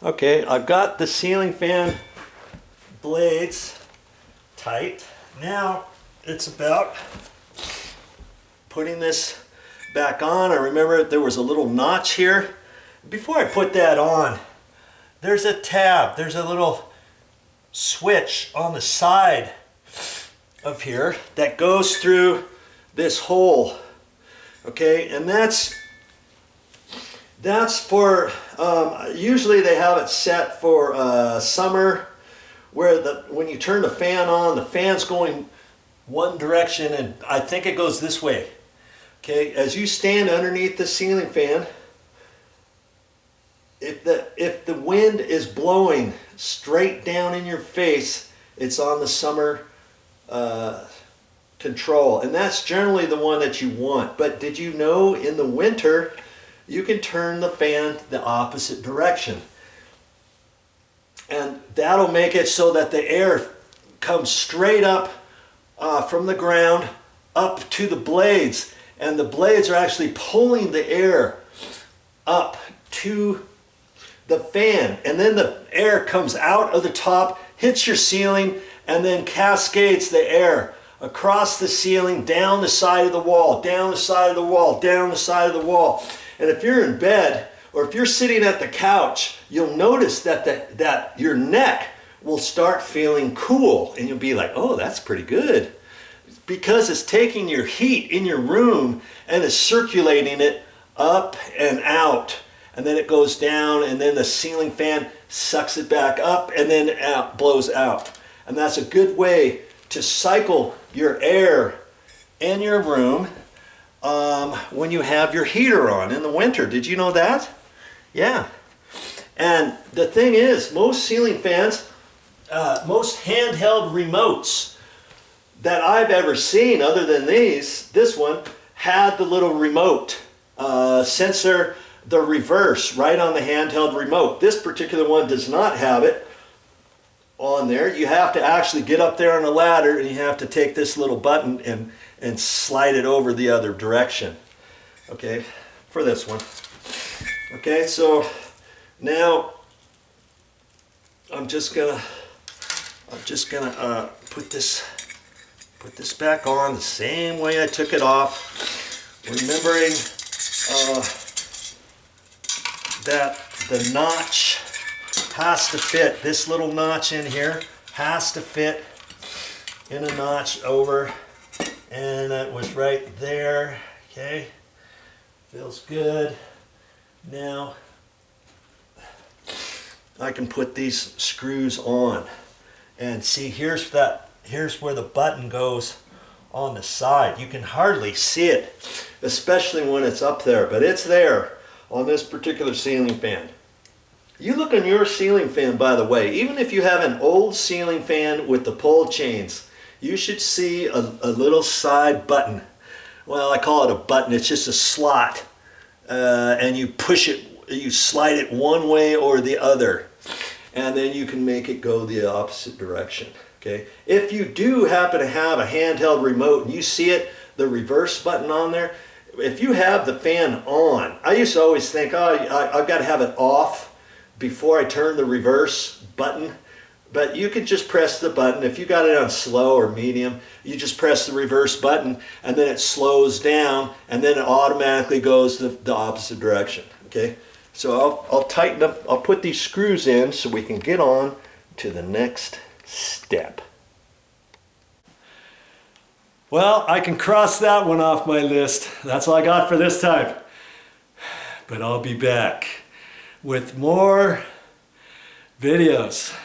Okay, I've got the ceiling fan blades tight. Now it's about putting this back on. I remember there was a little notch here. Before I put that on, there's a tab, there's a little switch on the side of here that goes through this hole. Okay, and that's for, usually they have it set for summer, where when you turn the fan on, the fan's going one direction, and I think it goes this way. Okay, as you stand underneath the ceiling fan, if the wind is blowing straight down in your face, it's on the summer control, and that's generally the one that you want. But did you know in the winter you can turn the fan the opposite direction, and that'll make it so that the air comes straight up from the ground up to the blades, and the blades are actually pulling the air up to the fan, and then the air comes out of the top, hits your ceiling, and then cascades the air across the ceiling, down the side of the wall, down the side of the wall, down the side of the wall. And if you're in bed or if you're sitting at the couch, you'll notice that your neck will start feeling cool, and you'll be like, oh, that's pretty good, because it's taking your heat in your room and it's circulating it up and out, and then it goes down, and then the ceiling fan sucks it back up and then out, blows out. And that's a good way to cycle your air in your room when you have your heater on in the winter. Did you know that? Yeah. And the thing is, most ceiling fans, most handheld remotes that I've ever seen, other than this one had the little remote sensor, the reverse, right on the handheld remote. This particular one does not have it on there. You have to actually get up there on a ladder, and you have to take this little button and slide it over the other direction. Okay, for this one. Okay, so now I'm just gonna put this back on the same way I took it off, remembering that the notch has to fit. This little notch in here has to fit in a notch over, and that was right there. Okay, feels good. Now I can put these screws on, and see, here's where the button goes on the side. You can hardly see it, especially when it's up there, but it's there on this particular ceiling fan. You look on your ceiling fan, by the way, even if you have an old ceiling fan with the pull chains, you should see a little side button. Well, I call it a button. It's just a slot, and you push it, you slide it one way or the other, and then you can make it go the opposite direction. Okay, if you do happen to have a handheld remote and you see it, the reverse button on there, if you have the fan on, I used to always think, oh, I've got to have it off before I turn the reverse button. But you can just press the button. If you got it on slow or medium, you just press the reverse button, and then it slows down, and then it automatically goes the opposite direction. Okay, so I'll tighten up, I'll put these screws in so we can get on to the next step. Well, I can cross that one off my list. That's all I got for this time. But I'll be back with more videos.